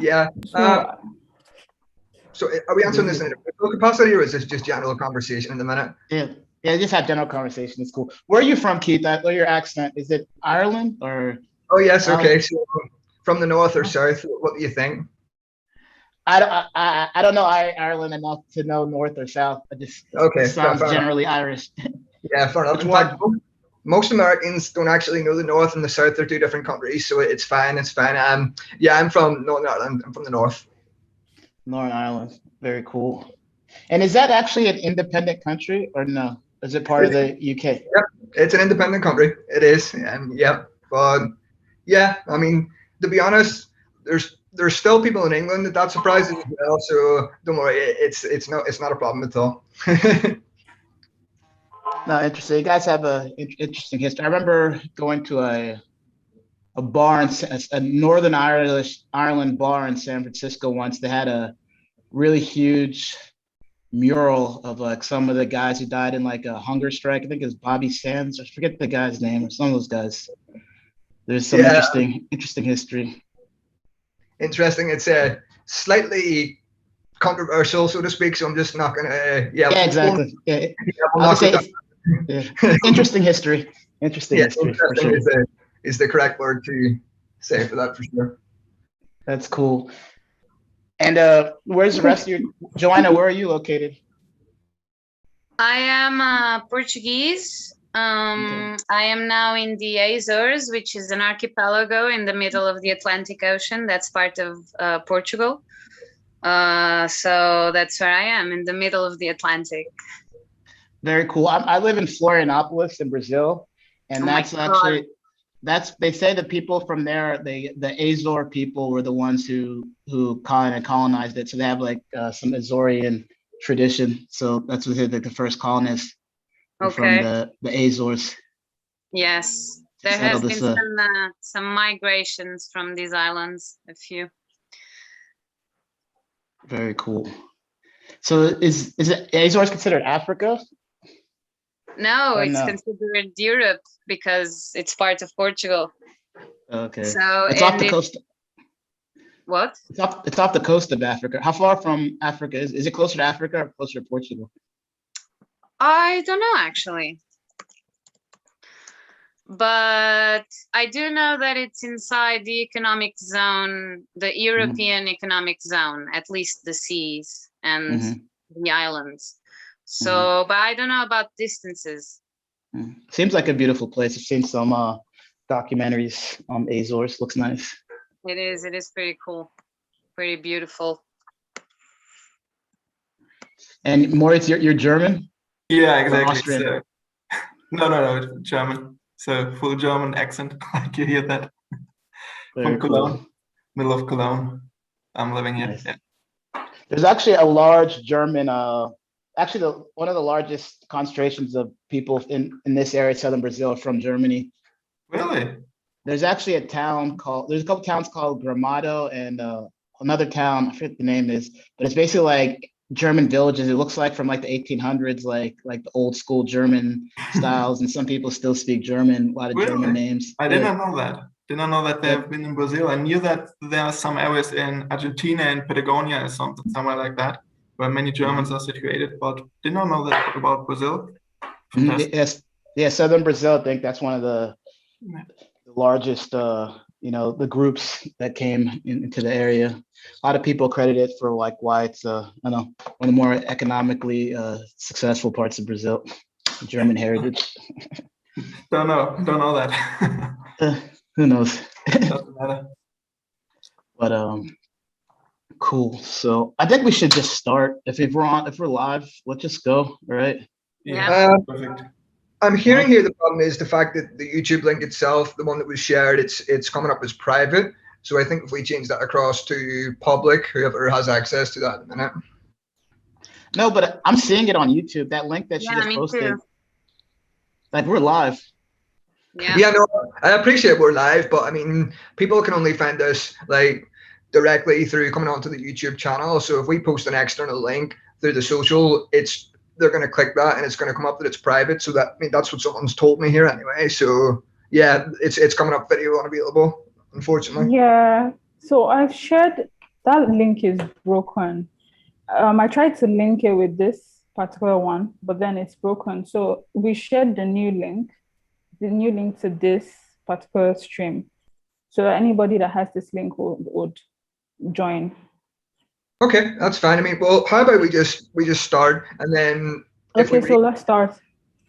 Yeah. So So are we answering this in a individual capacity, or is this just general conversation in the minute? Yeah, just have general conversation. It's cool. Where are you from, Keith? I know your accent. Is it Ireland or? Oh yes, okay. So from the north or south, what do you think? I don't know Ireland enough to know north or south. It sounds generally Irish. Yeah, fair enough. In fact, most Americans don't actually know the north and the south. They're two different countries, so it's fine. It's fine. Yeah, I'm from Northern Ireland. I'm from the north. Northern Ireland, very cool. And is that actually an independent country or no? Is it part of the UK? Yep, it's an independent country. It is. Yeah, but yeah, I mean, to be honest, there's still people in England that surprises as well. So don't worry, it's not a problem at all. No, interesting. You guys have a interesting history. I remember going to a bar in a Northern Ireland bar in San Francisco once. They had a really huge mural of like some of the guys who died in like a hunger strike. I think it's Bobby Sands. I forget the guy's name or some of those guys. There's some interesting history. Interesting. It's slightly controversial, so to speak. So I'm just not gonna. Yeah, exactly. I'll say interesting history. Interesting history. For sure. Is the correct word to say for that, for sure. That's cool. And where's the rest of your, Joanna, where are you located? I am Portuguese. I am now in the Azores, which is an archipelago in the middle of the Atlantic Ocean. That's part of Portugal. So that's where I am, in the middle of the Atlantic. Very cool. I live in Florianópolis in Brazil, and they say the people from there, the Azore people were the ones who colonized it. So they have like some Azorean tradition. So that's what the first colonists from the Azores. Yes, there has been some migrations from these islands, a few. Very cool. So is it Azores considered Africa? No, it's considered Europe because it's part of Portugal. Okay. So it's off the coast. What? It's off the coast of Africa. How far from Africa is it closer to Africa or closer to Portugal? I don't know actually. But I do know that it's inside the economic zone, the European economic zone, at least the seas and the islands. So, but I don't know about distances. Seems like a beautiful place. I've seen some documentaries on Azores. Looks nice. It is pretty cool, pretty beautiful. And Moritz, you're German? Yeah, exactly. So, no, German. So full German accent, like you hear that. From Cologne, middle of Cologne. I'm living here. Nice. Yeah. There's actually a large German one of the largest concentrations of people in this area, southern Brazil, from Germany. Really? There's actually there's a couple towns called Gramado and another town, I forget the name is, but it's basically like German villages. It looks like from like the 1800s, like the old school German styles, and some people still speak German, a lot of German names. I did not know that. Did not know that they have been in Brazil. I knew that there are some areas in Argentina and Patagonia or somewhere like that, where many Germans are situated, but did not know that about Brazil. Yes, southern Brazil. I think that's one of the largest, the groups that came into the area. A lot of people credit it for like why it's, one of the more economically successful parts of Brazil. German heritage. Don't know that. Who knows? Doesn't matter. But cool. So I think we should just start. If we're live, let's just go. All right. Yeah. Perfect. I'm hearing here the problem is the fact that the YouTube link itself, the one that was shared, it's coming up as private. So I think if we change that across to public, whoever has access to that in a minute. No, but I'm seeing it on YouTube. That link that she just posted. Too. Like we're live. Yeah, no, I appreciate we're live, but I mean, people can only find us like directly through coming onto the YouTube channel. So if we post an external link through the social, they're going to click that and it's going to come up that it's private. So that's what someone's told me here anyway. So yeah, it's coming up video unavailable, unfortunately. Yeah. So I've shared that link is broken. I tried to link it with this particular one, but then it's broken. So we shared the new link to this particular stream. So anybody that has this link would join. Okay, that's fine. I mean, well, how about we just start, and then okay, so let's start.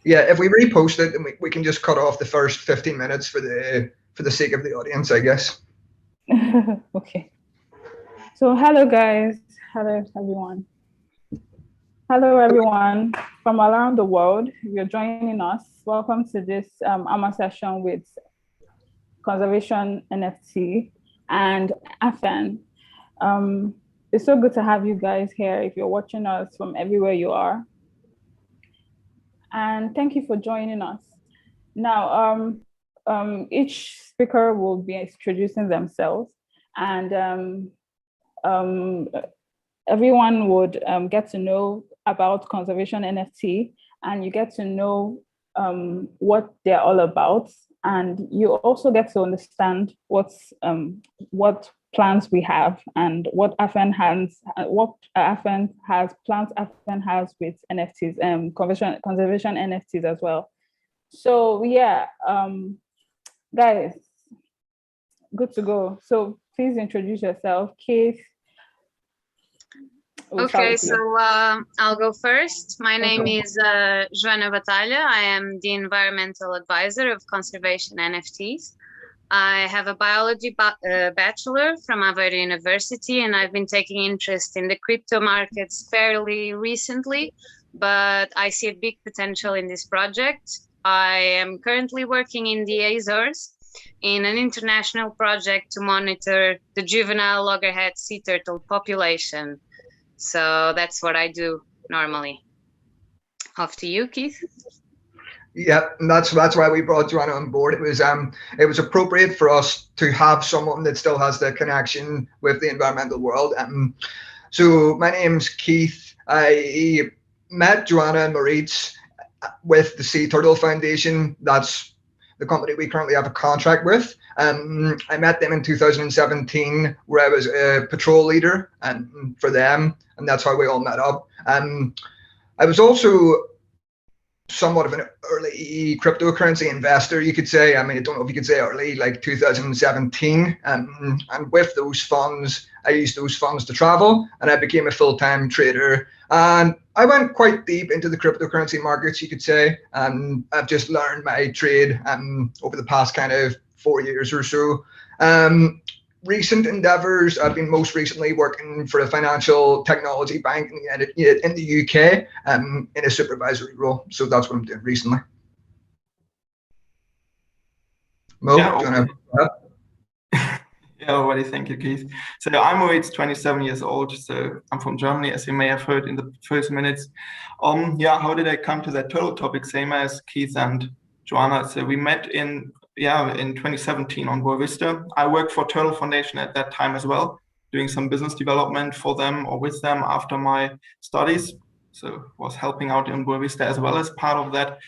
Yeah, if we repost it, then we can just cut off the first 15 minutes for the sake of the audience, I guess. Okay. So hello guys, hello everyone. Hello everyone from around the world. If you're joining us, welcome to this AMA session with ConservatioNFT and Aphan. It's so good to have you guys here if you're watching us from everywhere you are. And thank you for joining us. Now, each speaker will be introducing themselves, and everyone would get to know about ConservatioNFT, and you get to know what they're all about, and you also get to understand what plans we have and what Aphan has, plans Aphan has with NFTs, conservation NFTs as well. So yeah, guys, good to go. So please introduce yourself, Keith. Okay, so I'll go first. My name is Joana Batalha. I am the environmental advisor of ConservatioNFTs. I have a biology bachelor from Aveiro University, and I've been taking interest in the crypto markets fairly recently, but I see a big potential in this project. I am currently working in the Azores in an international project to monitor the juvenile loggerhead sea turtle population. So that's what I do normally. Off to you, Keith. Yeah, and that's why we brought Joanna on board. It was appropriate for us to have someone that still has the connection with the environmental world. So my name's Keith. I met Joanna and Maurice with the Sea Turtle Foundation. That's the company we currently have a contract with. I met them in 2017, where I was a patrol leader for them, and that's how we all met up. I was also somewhat of an early cryptocurrency investor, you could say. I mean, I don't know if you could say early, like 2017. And with those funds, I used those funds to travel, and I became a full-time trader. And I went quite deep into the cryptocurrency markets, you could say. And I've just learned my trade over the past kind of 4 years or so. Recent endeavors, I've been most recently working for a financial technology bank in the UK in a supervisory role. So that's what I'm doing recently. Mo, yeah, do you want to Yeah, already. Thank you, Keith. So I'm Moritz, 27 years old. So I'm from Germany, as you may have heard in the first minutes. Yeah, how did I come to that turtle topic? Same as Keith and Joanna. So we met in 2017 on Boa Vista. I worked for Turtle Foundation at that time as well, doing some business development for them or with them after my studies. So was helping out in Boa Vista as well as part of that,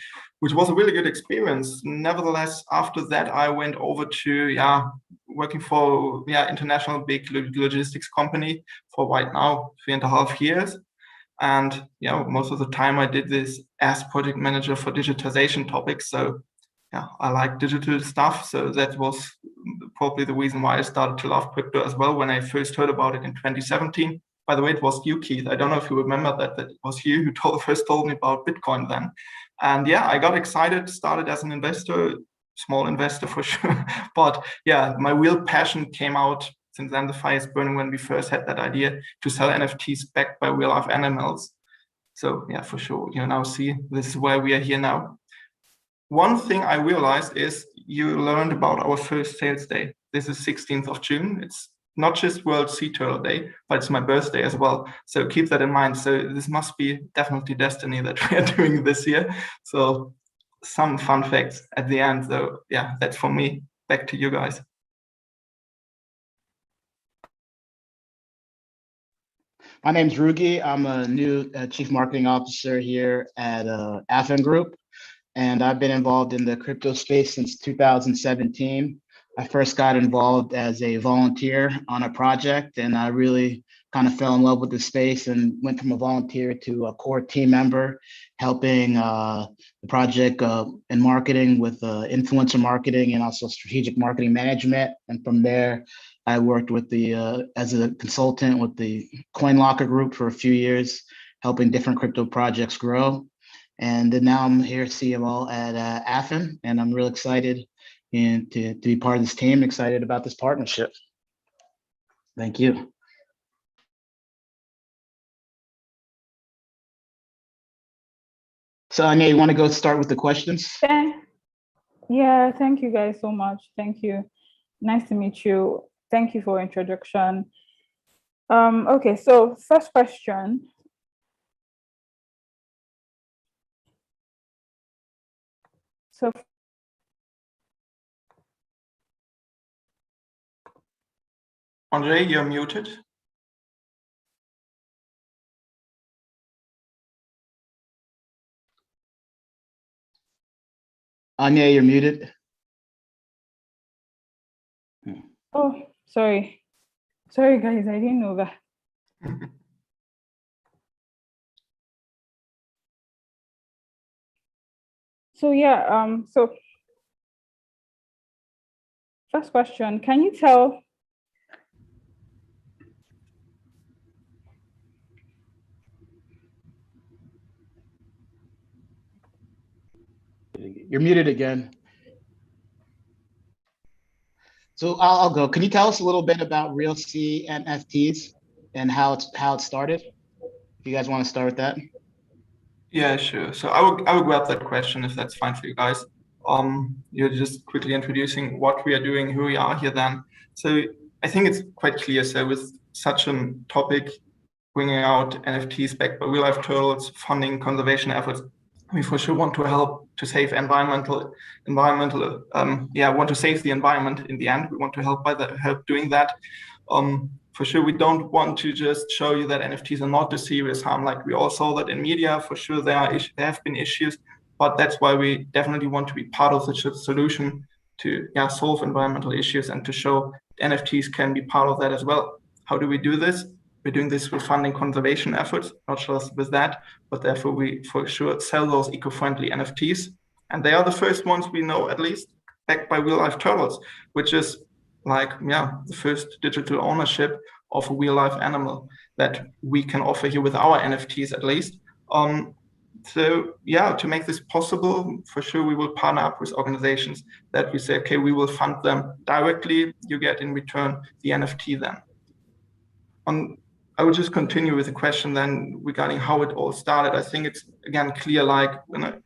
which was a really good experience. Nevertheless, after that, I went over to working for international big logistics company for right now 3.5 years. And most of the time I did this as project manager for digitization topics. So I like digital stuff. So that was probably the reason why I started to love crypto as well when I first heard about it in 2017. By the way, it was you, Keith. I don't know if you remember that it was you who first told me about Bitcoin then. And I got excited, started as an investor, small investor for sure. But my real passion came out since then. The fire is burning when we first had that idea to sell NFTs backed by real life animals. So for sure, now see, this is why we are here now. One thing I realized is you learned about our first sales day. This is 16th of June. It's not just World Sea Turtle Day, but it's my birthday as well. So keep that in mind. So this must be definitely destiny that we are doing this year. So some fun facts at the end, though. Yeah, that's for me. Back to you guys. My name's Rugi. I'm a new chief marketing officer here at Aphan Group, and I've been involved in the crypto space since 2017. I first got involved as a volunteer on a project, and I really kind of fell in love with the space and went from a volunteer to a core team member, helping the project in marketing with influencer marketing and also strategic marketing management. And from there, I worked with the as a consultant with the Coin Locker group for a few years, helping different crypto projects grow. And then now I'm here CMO at Aphan, and I'm real excited and to be part of this team, excited about this partnership. Thank you. So Anya, you want to go start with the questions? Yeah, thank you guys so much. Thank you. Nice to meet you. Thank you for introduction. Okay, so first question. So Andre, you're muted. Anya, you're muted. Oh, sorry. Sorry, guys, I didn't know that. So yeah, so first question, can you tell You're muted again. So I'll go. Can you tell us a little bit about real CNFTs and how it started? If you guys want to start with that. Yeah, sure. So I will grab that question if that's fine for you guys. You're just quickly introducing what we are doing, who we are here then. So I think it's quite clear. So with such a topic, bringing out NFTs backed by real life turtles, funding conservation efforts, we for sure want to help to save want to save the environment in the end. We want to help doing that. For sure, we don't want to just show you that NFTs are not a serious harm. Like we all saw that in media. For sure, there have been issues, but that's why we definitely want to be part of the solution to solve environmental issues and to show NFTs can be part of that as well. How do we do this? We're doing this with funding conservation efforts, not just with that, but therefore we for sure sell those eco-friendly NFTs. And they are the first ones we know, at least, backed by real life turtles, which is like, the first digital ownership of a real life animal that we can offer here with our NFTs at least. So to make this possible, for sure, we will partner up with organizations that we say, okay, we will fund them directly. You get in return the NFT then. I would just continue with the question then regarding how it all started. I think it's again clear, like when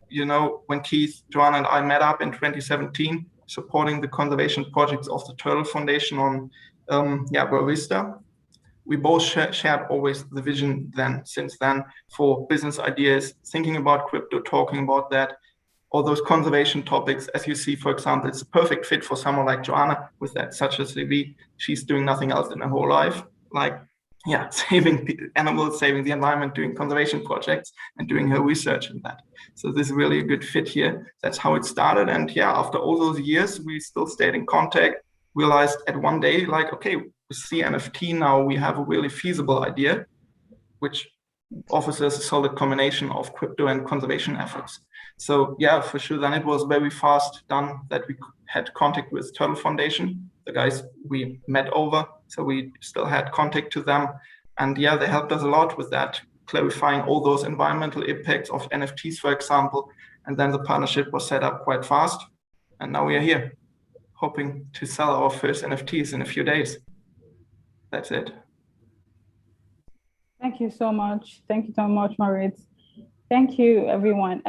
Keith, Joanna, and I met up in 2017, supporting the conservation projects of the Turtle Foundation on Boa Vista. We both shared always the vision since then for business ideas, thinking about crypto, talking about that. All those conservation topics, as you see, for example, it's a perfect fit for someone like Joanna with that such a CV. She's doing nothing else in her whole life, like saving the animals, saving the environment, doing conservation projects and doing her research in that. So this is really a good fit here. That's how it started. And after all those years, we still stayed in contact, realized at one day, like, okay, with CNFT now we have a really feasible idea, which offers us a solid combination of crypto and conservation efforts. So for sure, then it was very fast done that we had contact with Turtle Foundation, the guys we met over. So we still had contact to them. And they helped us a lot with that, clarifying all those environmental impacts of NFTs, for example. And then the partnership was set up quite fast. And now we are here, hoping to sell our first NFTs in a few days. That's it. Thank you so much. Thank you so much, Moritz. Thank you, everyone.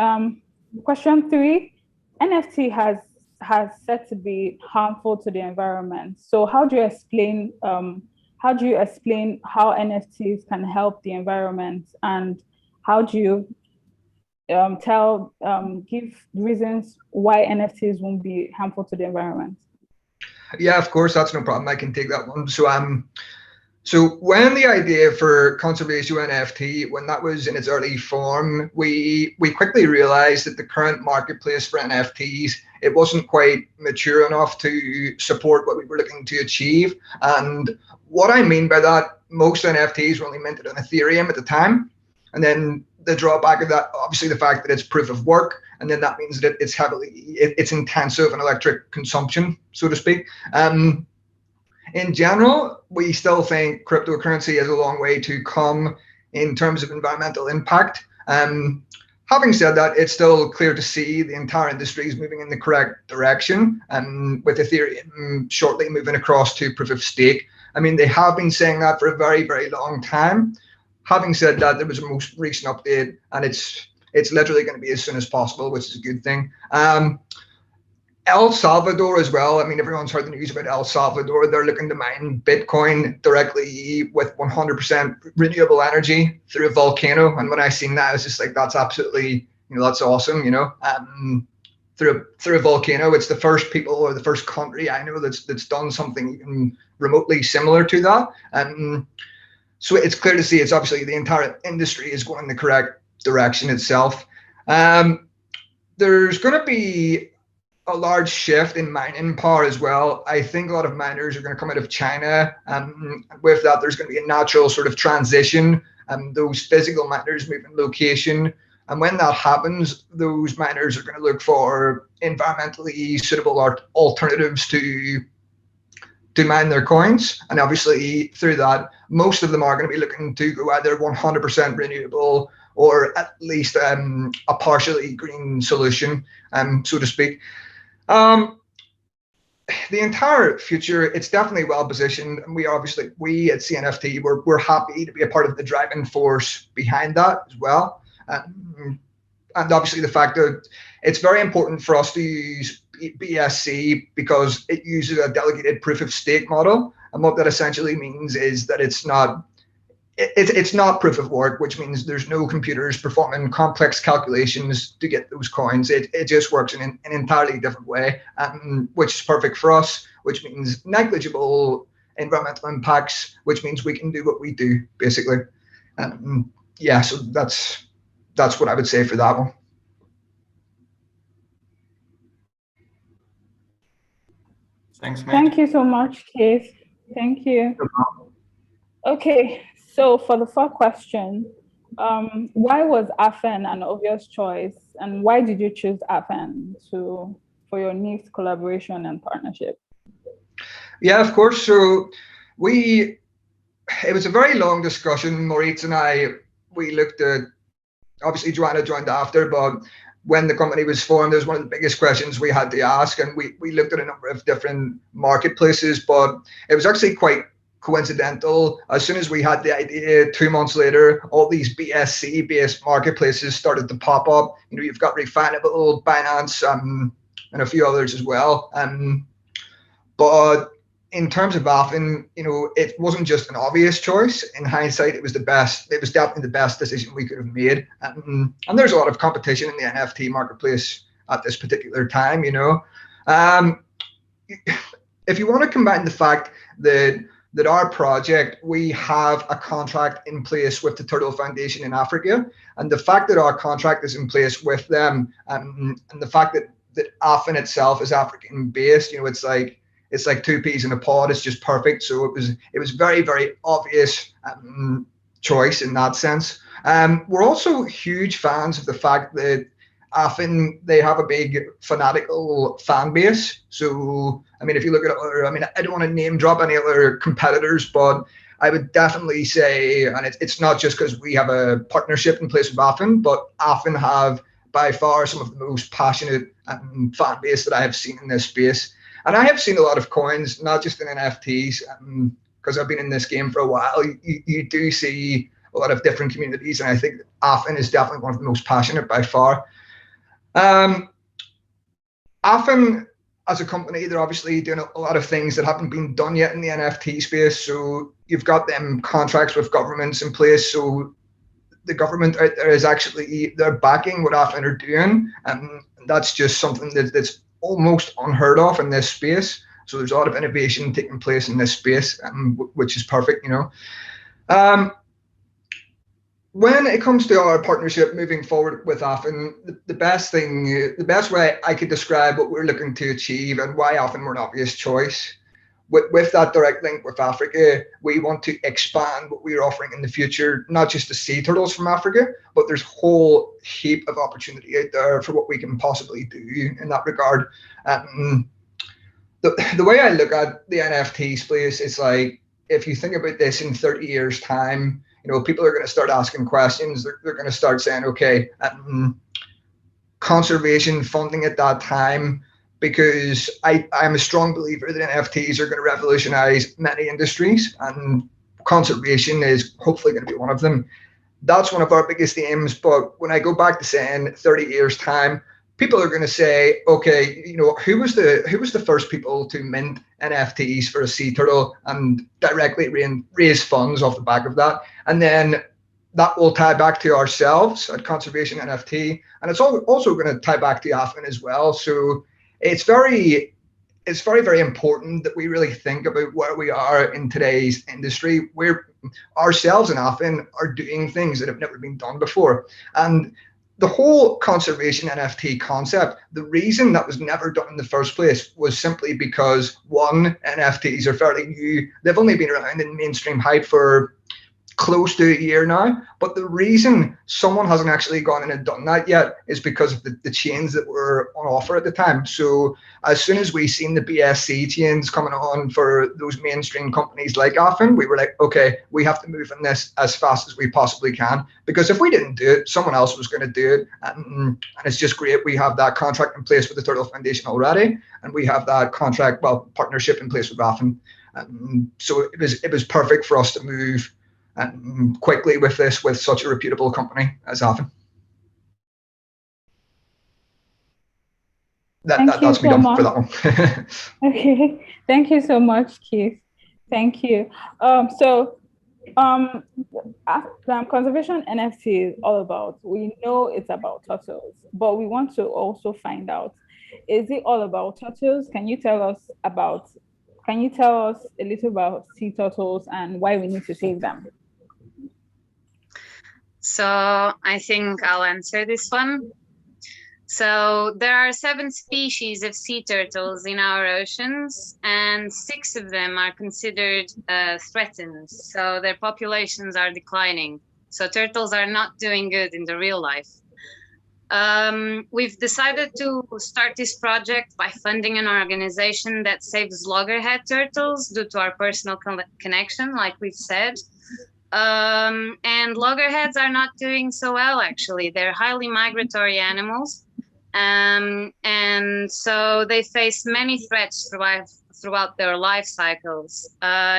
Question 3, NFT has said to be harmful to the environment. So how do you explain how NFTs can help the environment, and how do you give reasons why NFTs won't be harmful to the environment? Yeah, of course, that's no problem. I can take that one. So when the idea for ConservatioNFT, when that was in its early form, we quickly realized that the current marketplace for NFTs, it wasn't quite mature enough to support what we were looking to achieve. And what I mean by that, most NFTs were only minted on Ethereum at the time. And then the drawback of that, obviously the fact that it's proof of work, and then that means that it's intensive in electric consumption, so to speak. In general, we still think cryptocurrency has a long way to come in terms of environmental impact. Having said that, it's still clear to see the entire industry is moving in the correct direction, and with Ethereum shortly moving across to proof of stake. I mean, they have been saying that for a very, very long time. Having said that, there was a most recent update, and it's literally going to be as soon as possible, which is a good thing. El Salvador as well. I mean, everyone's heard the news about El Salvador. They're looking to mine Bitcoin directly with 100% renewable energy through a volcano. And when I seen that, I was just like, that's absolutely, that's awesome, through a volcano. It's the first people or the first country I know that's done something even remotely similar to that. So it's clear to see it's obviously the entire industry is going in the correct direction itself. There's going to be a large shift in mining power as well. I think a lot of miners are going to come out of China. With that, there's going to be a natural sort of transition. Those physical miners move in location. And when that happens, those miners are going to look for environmentally suitable alternatives to mine their coins. And obviously through that, most of them are going to be looking to go either 100% renewable or at least a partially green solution, so to speak. The entire future, it's definitely well positioned, and we at CNFT, we're happy to be a part of the driving force behind that as well. And obviously the fact that it's very important for us to use BSC because it uses a delegated proof of stake model, and what that essentially means is that it's not proof of work, which means there's no computers performing complex calculations to get those coins. It just works in an entirely different way, which is perfect for us, which means negligible environmental impacts, which means we can do what we do, basically. Yeah, so that's what I would say for that one. Thanks, mate. Thank you so much, Keith. Thank you. Okay. So for the first question, why was Aphan an obvious choice, and why did you choose Aphan for your next collaboration and partnership? Yeah, of course. So it was a very long discussion. Moritz and I, we looked at, obviously Joanna joined after, but when the company was formed, it was one of the biggest questions we had to ask, and we looked at a number of different marketplaces, but it was actually quite coincidental. As soon as we had the idea, 2 months later, all these BSC based marketplaces started to pop up. You've got Refinable, Binance, and a few others as well. But in terms of Aphan, it wasn't just an obvious choice. In hindsight, it was definitely the best decision we could have made. And there's a lot of competition in the NFT marketplace at this particular time. If you want to combine the fact that our project, we have a contract in place with the Turtle Foundation in Africa, and the fact that our contract is in place with them, and the fact that Aphan itself is African based, it's like two peas in a pod. It's just perfect. So it was very, very obvious choice in that sense. We're also huge fans of the fact that Aphan, they have a big fanatical fan base. So, I mean, if you look at I don't want to name drop any other competitors, but I would definitely say, and it's not just because we have a partnership in place with Aphan, but Aphan have by far some of the most passionate fan base that I have seen in this space. And I have seen a lot of coins, not just in NFTs, because I've been in this game for a while. You do see a lot of different communities, and I think Aphan is definitely one of the most passionate by far. Aphan, as a company, they're obviously doing a lot of things that haven't been done yet in the NFT space. So you've got them contracts with governments in place. So the government out there is actually, they're backing what Aphan are doing. And that's just something that's almost unheard of in this space. So there's a lot of innovation taking place in this space, which is perfect, you know. When it comes to our partnership moving forward with Aphan, the best way I could describe what we're looking to achieve and why Aphan were an obvious choice, with that direct link with Africa, we want to expand what we're offering in the future, not just the sea turtles from Africa, but there's a whole heap of opportunity out there for what we can possibly do in that regard. The way I look at the NFT space is like, if you think about this in 30 years time, you know, people are going to start asking questions. They're going to start saying, okay, conservation funding at that time, because I'm a strong believer that NFTs are going to revolutionize many industries, and conservation is hopefully going to be one of them. That's one of our biggest aims. But when I go back to saying 30 years time, people are going to say, okay, you know, who was the first people to mint NFTs for a sea turtle and directly raise funds off the back of that? And then that will tie back to ourselves at Conservation NFT, and it's also going to tie back to Aphan as well. So it's very important that we really think about where we are in today's industry. We're ourselves and Aphan are doing things that have never been done before, and the whole conservation NFT concept, the reason that was never done in the first place was simply because, one, NFTs are fairly new. They've only been around in mainstream hype for close to a year now, but the reason someone hasn't actually gone in and done that yet is because of the chains that were on offer at the time. So as soon as we seen the BSC chains coming on for those mainstream companies like Aphan, we were like, okay, we have to move on this as fast as we possibly can, because if we didn't do it, someone else was going to do it. And it's just great we have that contract in place with the Turtle Foundation already, and we have that partnership in place with Aphan. So it was perfect for us to move quickly with this, with such a reputable company as Aphan. That's me done for that one. Okay, thank you so much, Keith. Thank you. Conservation NFT is all about, we know it's about turtles, but we want to also find out, is it all about turtles? Can you tell us a little about sea turtles and why we need to save them? So I think I'll answer this one. So there are 7 species of sea turtles in our oceans, and 6 of them are considered threatened. So their populations are declining. So turtles are not doing good in the real life. We've decided to start this project by funding an organization that saves loggerhead turtles due to our personal connection, like we've said. And loggerheads are not doing so well, actually. They're highly migratory animals. And so they face many threats throughout their life cycles.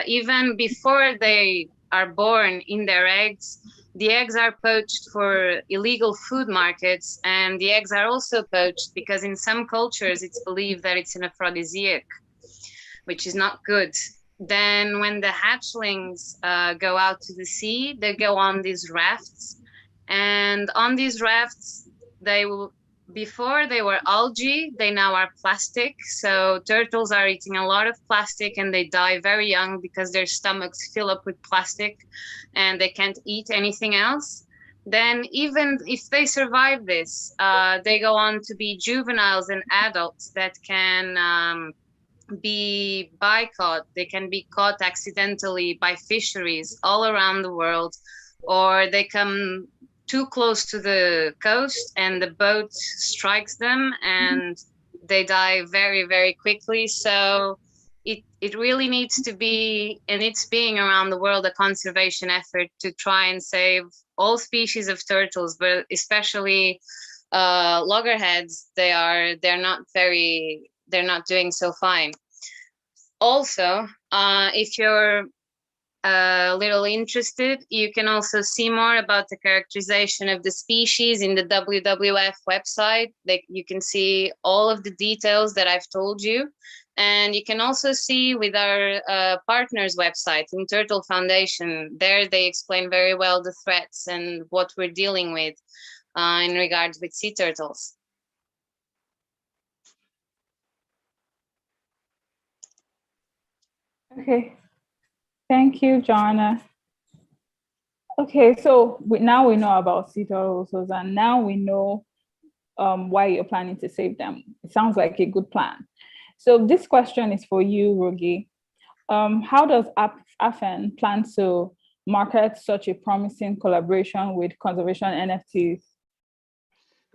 Even before they are born in their eggs, the eggs are poached for illegal food markets, and the eggs are also poached because in some cultures it's believed that it's an aphrodisiac, which is not good. Then when the hatchlings go out to the sea, they go on these rafts, and on these rafts, before they were algae, they now are plastic. So turtles are eating a lot of plastic and they die very young because their stomachs fill up with plastic and they can't eat anything else. Then even if they survive this, they go on to be juveniles and adults that can be bycaught. They can be caught accidentally by fisheries all around the world, or they come too close to the coast and the boat strikes them and they die very, very quickly. So it really needs to be, and it's being around the world, a conservation effort to try and save all species of turtles, but especially loggerheads. They're not doing so fine. Also, if you're a little interested, you can also see more about the characterization of the species in the WWF website. You can see all of the details that I've told you. And you can also see with our partners website in Turtle Foundation. There they explain very well the threats and what we're dealing with in regards with sea turtles. Okay, thank you, Joanna. Okay, so now we know about seed turtles, and now we know why you're planning to save them. It sounds like a good plan. So this question is for you, Rogi. How does Aphan plan to market such a promising collaboration with conservation NFTs?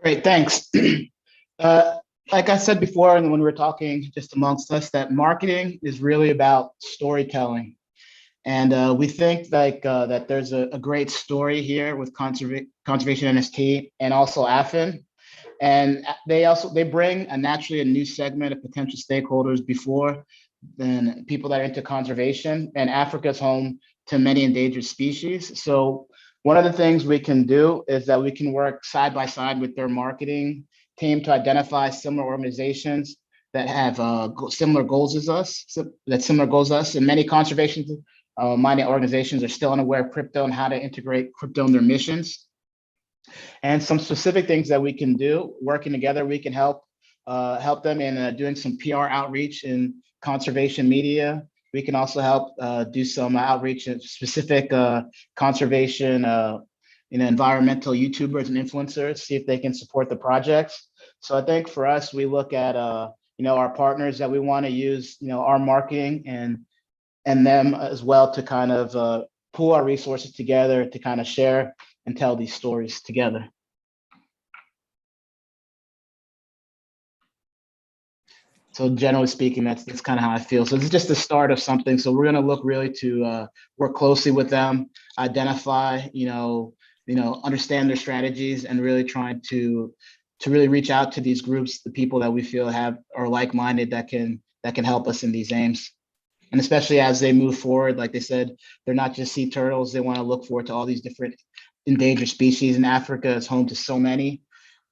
Great, thanks. Like I said before, and when we were talking just amongst us, that marketing is really about storytelling. And we think like that there's a great story here with Conservation NFT and also AFEN. And they bring naturally a new segment of potential stakeholders before than people that are into conservation. And Africa is home to many endangered species. So one of the things we can do is that we can work side by side with their marketing team to identify similar organizations that have similar goals as us, And many conservation minded organizations are still unaware of crypto and how to integrate crypto in their missions. And some specific things that we can do, working together, we can help them in doing some PR outreach in conservation media. We can also help do some outreach in specific conservation, environmental YouTubers and influencers, see if they can support the projects. So I think for us, we look at our partners that we want to use, our marketing and them as well to kind of pool our resources together to kind of share and tell these stories together. So generally speaking, that's kind of how I feel. So this is just the start of something. So we're going to look really to work closely with them, identify, understand their strategies, and really trying to really reach out to these groups, the people that we feel are like-minded that can help us in these aims. And especially as they move forward, like they said, they're not just sea turtles. They want to look forward to all these different endangered species, and Africa is home to so many.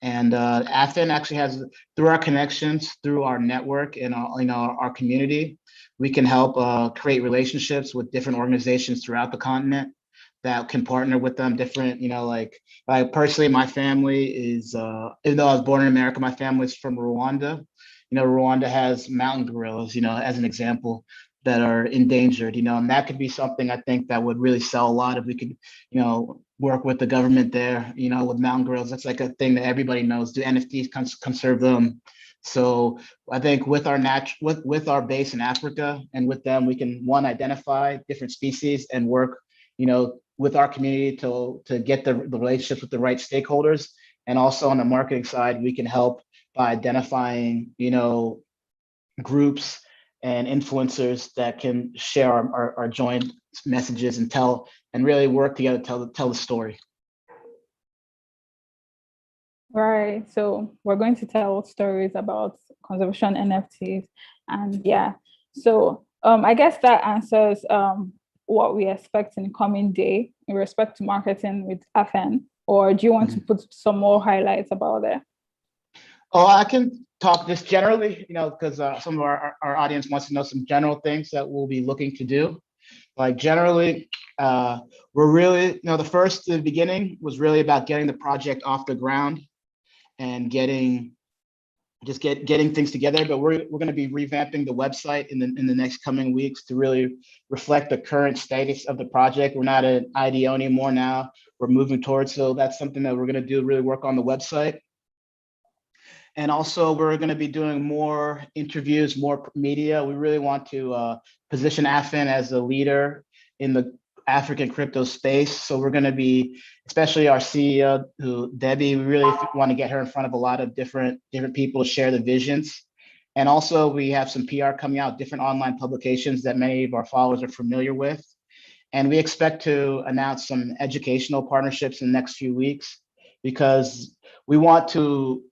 And AFEN actually has, through our connections, through our network and our community, we can help create relationships with different organizations throughout the continent that can partner with them. Different, like personally, my family is, even though I was born in America, my family's from Rwanda. Rwanda has mountain gorillas, as an example, that are endangered, and that could be something I think that would really sell a lot if we could, work with the government there, with mountain gorillas. That's like a thing that everybody knows. Do NFTs conserve them? So I think with our with our base in Africa and with them, we can identify different species and work, with our community to get the relationships with the right stakeholders. And also on the marketing side, we can help by identifying, groups and influencers that can share our joint messages and really work together to tell the story. Right. So we're going to tell stories about conservation NFTs. And yeah, so I guess that answers what we expect in the coming day in respect to marketing with Aphan. Or do you want to put some more highlights about that? Oh, I can talk just generally, because some of our audience wants to know some general things that we'll be looking to do. Like generally, we're really, the beginning was really about getting the project off the ground and getting things together. But we're going to be revamping the website in the next coming weeks to really reflect the current status of the project. We're not an IDO anymore now. We're moving towards, so that's something that we're going to do, really work on the website. And also we're going to be doing more interviews, more media. We really want to position Aphan as a leader in the African crypto space. So we're going to be, especially our CEO, Debbie, we really want to get her in front of a lot of different people to share the visions. And also we have some PR coming out, different online publications that many of our followers are familiar with. And we expect to announce some educational partnerships in the next few weeks, because we want to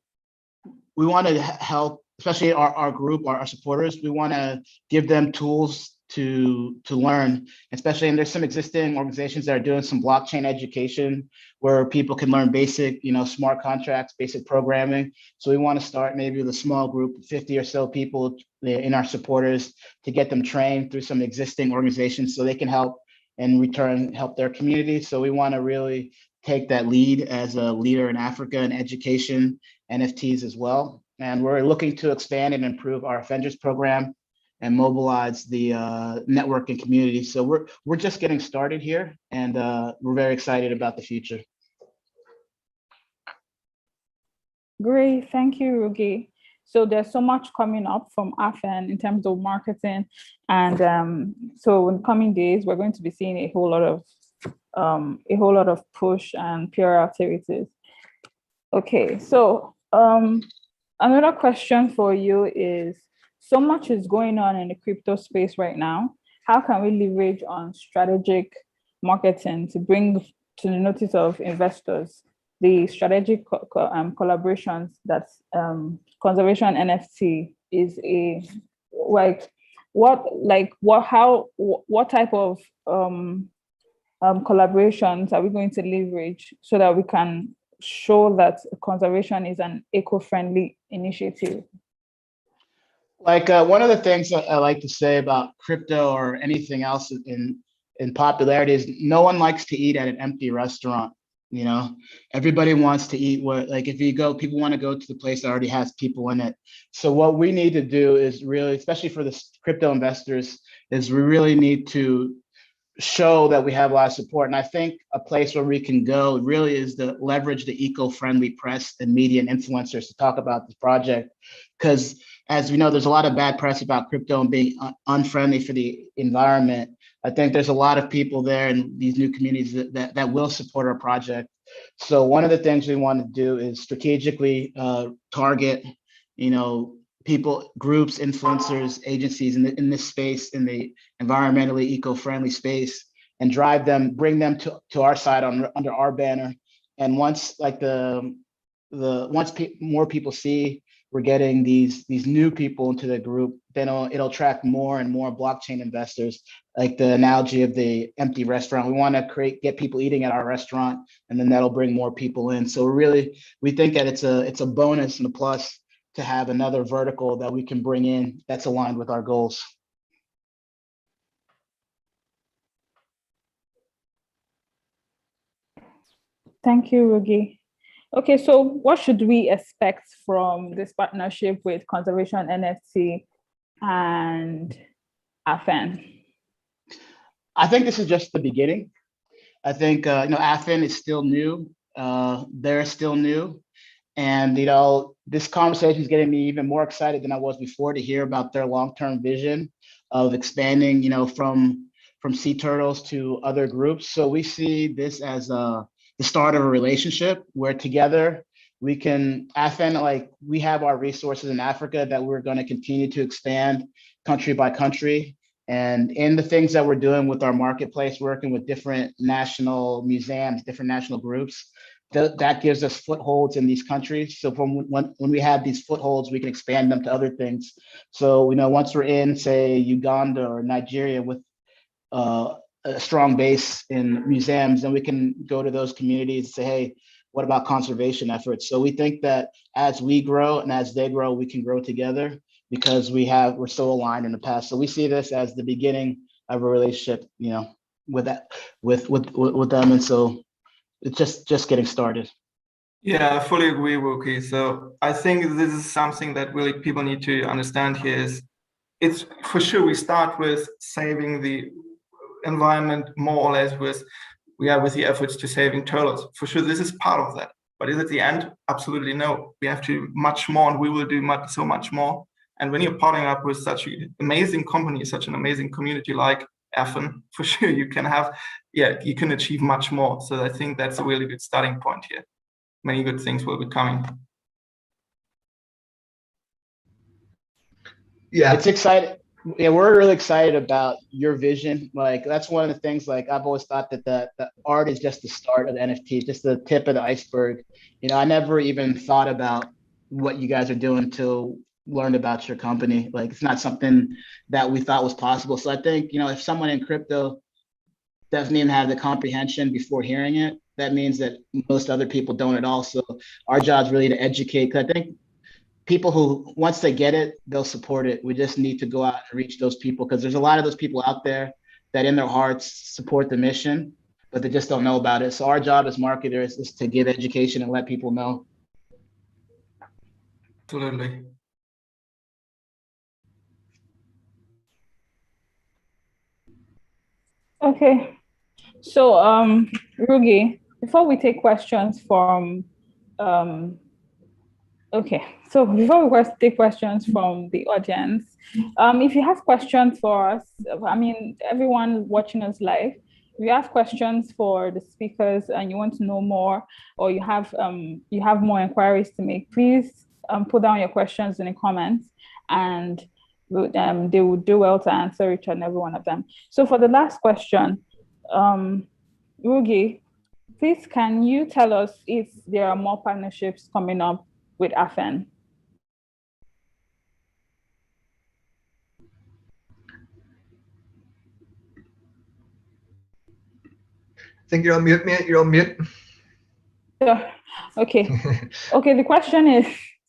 help, especially our group, our supporters. We want to give them tools to learn, especially, and there's some existing organizations that are doing some blockchain education where people can learn basic, smart contracts, basic programming. So we want to start maybe with a small group, 50 or so people in our supporters, to get them trained through some existing organizations so they can help in return help their community. So we want to really take that lead as a leader in Africa in education, NFTs as well. And we're looking to expand and improve our Avengers program and mobilize the networking community. So we're just getting started here, and we're very excited about the future. Great, thank you, Rugi. So there's so much coming up from Aphan in terms of marketing, and so in coming days we're going to be seeing a whole lot of push and PR activities. Okay, so another question for you is: so much is going on in the crypto space right now. How can we leverage on strategic marketing to bring to the notice of investors the strategic collaborations that ConservatioNFT is what type of collaborations are we going to leverage so that we can show that conservation is an eco-friendly initiative? Like one of the things that I like to say about crypto or anything else in popularity is no one likes to eat at an empty restaurant. You know, everybody wants to eat like if you go, people want to go to the place that already has people in it. So what we need to do is really, especially for the crypto investors, is we really need to show that we have a lot of support. And I think a place where we can go really is to leverage the eco-friendly press and media and influencers to talk about this project. Because as we know, there's a lot of bad press about crypto and being unfriendly for the environment. I think there's a lot of people there in these new communities that will support our project. So one of the things we want to do is strategically target, people, groups, influencers, agencies in this space, in the environmentally eco-friendly space, and drive them, bring them to our side under our banner. And once more people see we're getting these new people into the group, then it'll attract more and more blockchain investors. Like the analogy of the empty restaurant, we want to get people eating at our restaurant, and then that'll bring more people in. So we think that it's a bonus and a plus to have another vertical that we can bring in that's aligned with our goals. Thank you, Rugi. Okay, so what should we expect from this partnership with ConservatioNFT and Aphan? I think this is just the beginning. I think Aphan is still new. They're still new. And this conversation is getting me even more excited than I was before to hear about their long-term vision of expanding, from sea turtles to other groups. So we see this as the start of a relationship where together we can, Aphan, we have our resources in Africa that we're going to continue to expand country by country. And in the things that we're doing with our marketplace, working with different national museums, different national groups, that gives us footholds in these countries. So when we have these footholds, we can expand them to other things. So once we're in, say, Uganda or Nigeria with a strong base in museums, then we can go to those communities and say, hey, what about conservation efforts? So we think that as we grow and as they grow, we can grow together because we're so aligned in the past. So we see this as the beginning of a relationship, with them. And so it's just getting started. Yeah, I fully agree, Ruki. So I think this is something that really people need to understand here is it's for sure we start with saving the environment more or less with the efforts to saving turtles. For sure, this is part of that. But is it the end? Absolutely no. We have to do much more, and we will do so much more. And when you're partnering up with such an amazing company, such an amazing community like Aphan, for sure you can achieve much more. So I think that's a really good starting point here. Many good things will be coming. Yeah, it's exciting. Yeah, we're really excited about your vision. That's one of the things, I've always thought that the art is just the start of the NFT, just the tip of the iceberg. I never even thought about what you guys are doing until learned about your company. It's not something that we thought was possible. So I think, if someone in crypto doesn't even have the comprehension before hearing it, that means that most other people don't at all. So our job is really to educate, because I think people who, once they get it, they'll support it. We just need to go out and reach those people, because there's a lot of those people out there that in their hearts support the mission, but they just don't know about it. So our job as marketers is to give education and let people know. Absolutely. Okay. So, Rugi, before we take questions from, okay. So before we take questions from the audience, if you have questions for us, I mean, everyone watching us live, if you have questions for the speakers and you want to know more, or you have more inquiries to make, please put down your questions in the comments, and they will do well to answer each and every one of them. So for the last question, Rugi, please can you tell us if there are more partnerships coming up with Aphan? I think you're on mute, mate. You're on mute. Sure. Okay. Okay. The question is,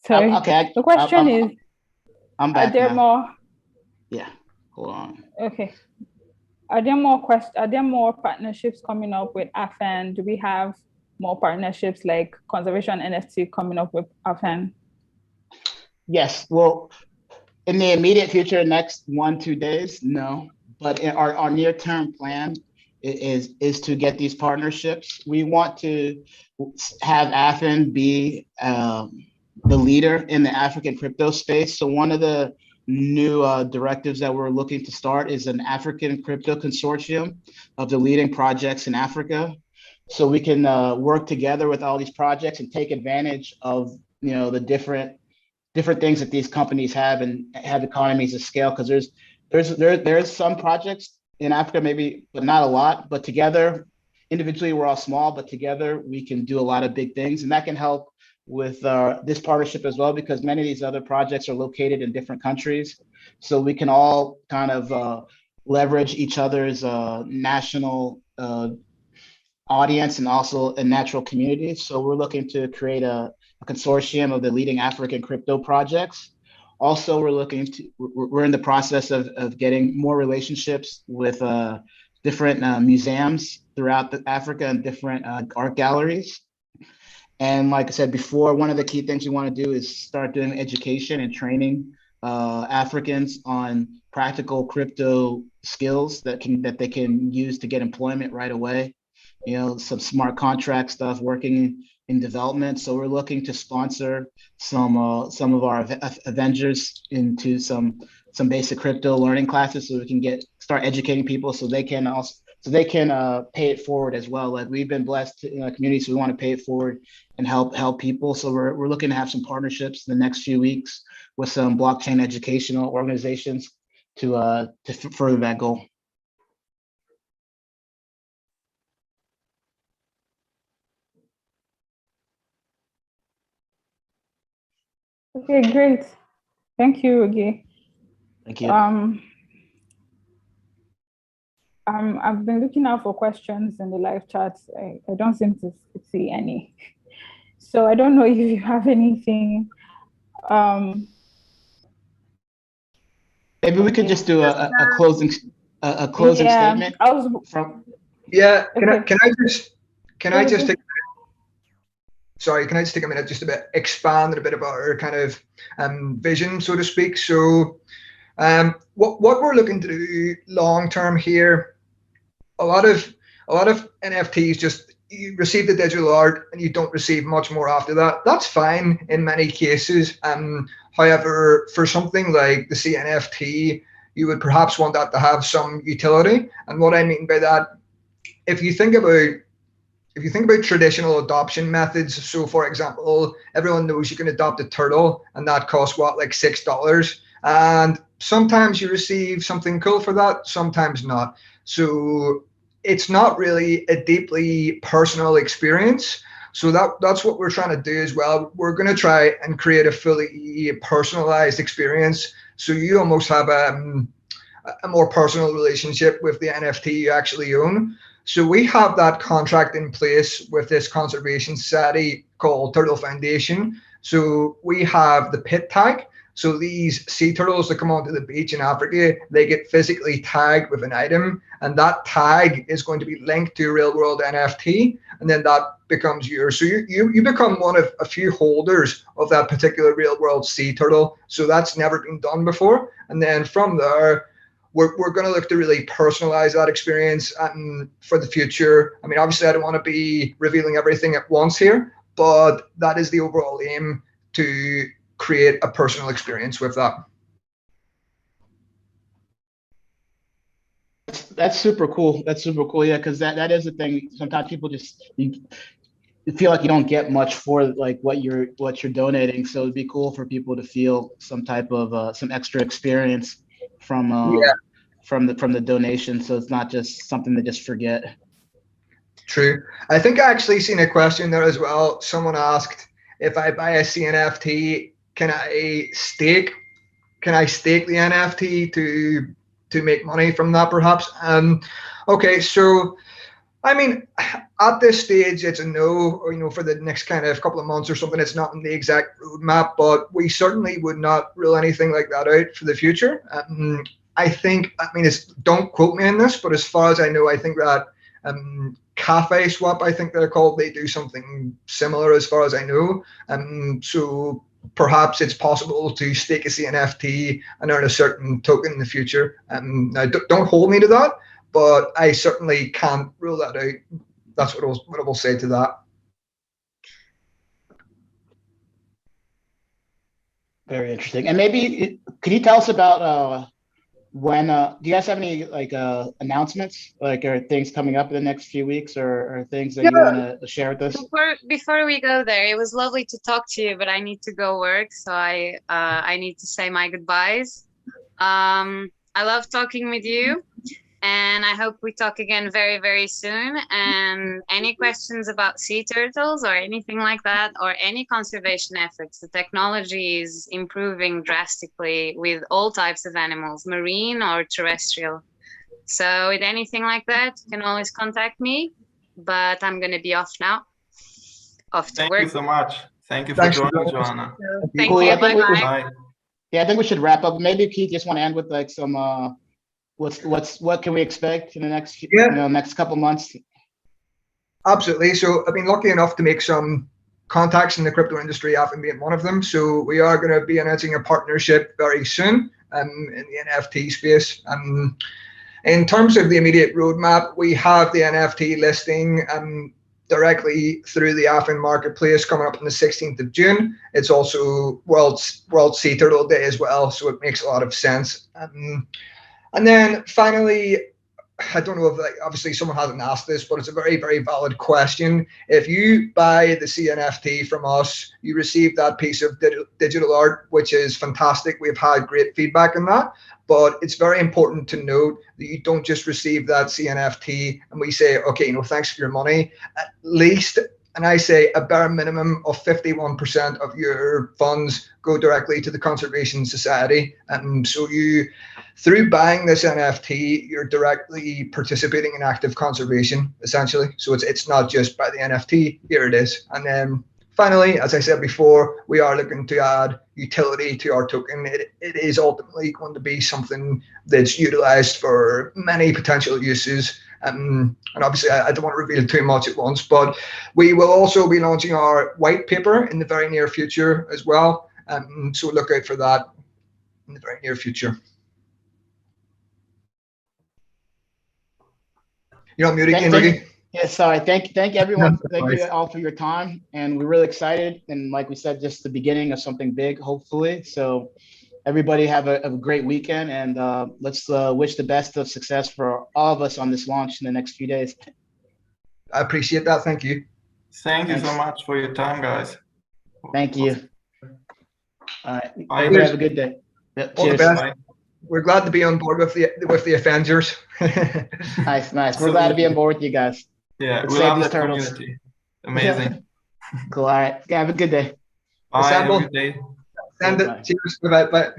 sorry. Okay. The question is, I'm back. Are there now. more? Yeah. Hold on. Okay. Are there more partnerships coming up with Aphan? Do we have more partnerships like ConservatioNFT coming up with Aphan? Yes. Well, in the immediate future, next 1-2 days, no. But in our near-term plan is to get these partnerships. We want to have Aphan be the leader in the African crypto space. So one of the new directives that we're looking to start is an African crypto consortium of the leading projects in Africa. So we can work together with all these projects and take advantage of the different things that these companies have and have economies of scale, because there's some projects in Africa, maybe, but not a lot. But together, individually, we're all small, but together we can do a lot of big things, and that can help with this partnership as well, because many of these other projects are located in different countries, so we can all kind of leverage each other's national audience and also a natural community. So we're looking to create a consortium of the leading African crypto projects. Also, we're in the process of getting more relationships with different museums throughout Africa and different art galleries. And like I said before, one of the key things we want to do is start doing education and training Africans on practical crypto skills that they can use to get employment right away. Some smart contract stuff, working in development. So we're looking to sponsor some of our Avengers into some basic crypto learning classes, so we can start educating people, so they can pay it forward as well. Like, we've been blessed in a community, so we want to pay it forward and help people. So we're looking to have some partnerships in the next few weeks with some blockchain educational organizations to further that goal. Okay, great. Thank you, Rugi. Thank you. I've been looking out for questions in the live chats. I don't seem to see any. So I don't know if you have anything. Maybe we could just do a closing statement. Yeah. Can I just take a minute just to expand a bit about our kind of vision, so to speak. So what we're looking to do long term here, a lot of NFTs, just you receive the digital art and you don't receive much more after that. That's fine in many cases. However, for something like the CNFT, you would perhaps want that to have some utility. And what I mean by that, if you think about traditional adoption methods, so for example, everyone knows you can adopt a turtle and that costs what, like $6, and sometimes you receive something cool for that, sometimes not. So it's not really a deeply personal experience. So that's what we're trying to do as well. We're going to try and create a fully personalized experience, so you almost have a more personal relationship with the NFT you actually own. So we have that contract in place with this conservation society called Turtle Foundation. So we have the pit tag. So these sea turtles that come onto the beach in Africa, they get physically tagged with an item, and that tag is going to be linked to a real world NFT, and then that becomes yours. So you become one of a few holders of that particular real world sea turtle. So that's never been done before. And then from there, we're going to look to really personalize that experience for the future. I mean, obviously, I don't want to be revealing everything at once here, but that is the overall aim, to create a personal experience with that. That's super cool. That's super cool. Yeah, because that is the thing. Sometimes people just you feel like you don't get much for like what you're donating. So it'd be cool for people to feel some type of some extra experience from from the donation. So it's not just something to just forget. True. I think I actually seen a question there as well. Someone asked, if I buy a CNFT, can I stake the NFT to make money from that, perhaps? Okay, so I mean, at this stage, it's a no, or, for the next kind of couple of months or something. It's not in the exact roadmap, but we certainly would not rule anything like that out for the future. I think, don't quote me on this, but as far as I know, I think that Cafe Swap, I think they're called, they do something similar as far as I know. So perhaps it's possible to stake a CNFT and earn a certain token in the future. Now, don't hold me to that, but I certainly can't rule that out. That's what I will say to that. Very interesting. And maybe could you tell us about when do you guys have any like announcements, like, or things coming up in the next few weeks, or things that you want to share with us? Before we go there, it was lovely to talk to you, but I need to go work, so I need to say my goodbyes. I love talking with you, and I hope we talk again very, very soon. And any questions about sea turtles or anything like that, or any conservation efforts, the technology is improving drastically with all types of animals, marine or terrestrial. So with anything like that, you can always contact me, but I'm going to be off now. Off to work. Thank you so much. Thank you for joining, Joanna. Thank you. Bye-bye. Yeah, I think we should wrap up. Maybe Keith just want to end with like some what can we expect in the next next couple months? Absolutely. So I've been lucky enough to make some contacts in the crypto industry, Aphan being one of them. So we are going to be announcing a partnership very soon in the NFT space. In terms of the immediate roadmap, we have the NFT listing directly through the Aphan marketplace coming up on the 16th of June. It's also World Sea Turtle Day as well, so it makes a lot of sense. And then finally, I don't know if obviously someone hasn't asked this, but it's a very, very valid question. If you buy the CNFT from us, you receive that piece of digital art, which is fantastic. We've had great feedback on that, but it's very important to note that you don't just receive that CNFT and we say, okay, thanks for your money. At least, and I say a bare minimum of 51% of your funds go directly to the Conservation Society. So through buying this NFT, you're directly participating in active conservation, essentially. So it's not just by the NFT, here it is. And then finally, as I said before, we are looking to add utility to our token. It is ultimately going to be something that's utilized for many potential uses. And obviously, I don't want to reveal too much at once, but we will also be launching our white paper in the very near future as well. So look out for that in the very near future. You're not muted again, Ricky. Yeah, sorry. Thank everyone. Thank you all for your time, and we're really excited. And like we said, just the beginning of something big, hopefully. So everybody have a great weekend, and let's wish the best of success for all of us on this launch in the next few days. I appreciate that. Thank you. Thank you so much for your time, guys. Thank you. All right. Everybody have a good day. Yep, cheers. Bye. We're glad to be on board with the Avengers. Nice. We're glad to be on board with you guys. Yeah, we love that community. Amazing. Cool. All right. Yeah, have a good day. Bye. Have a good day. Send it. Cheers. Bye.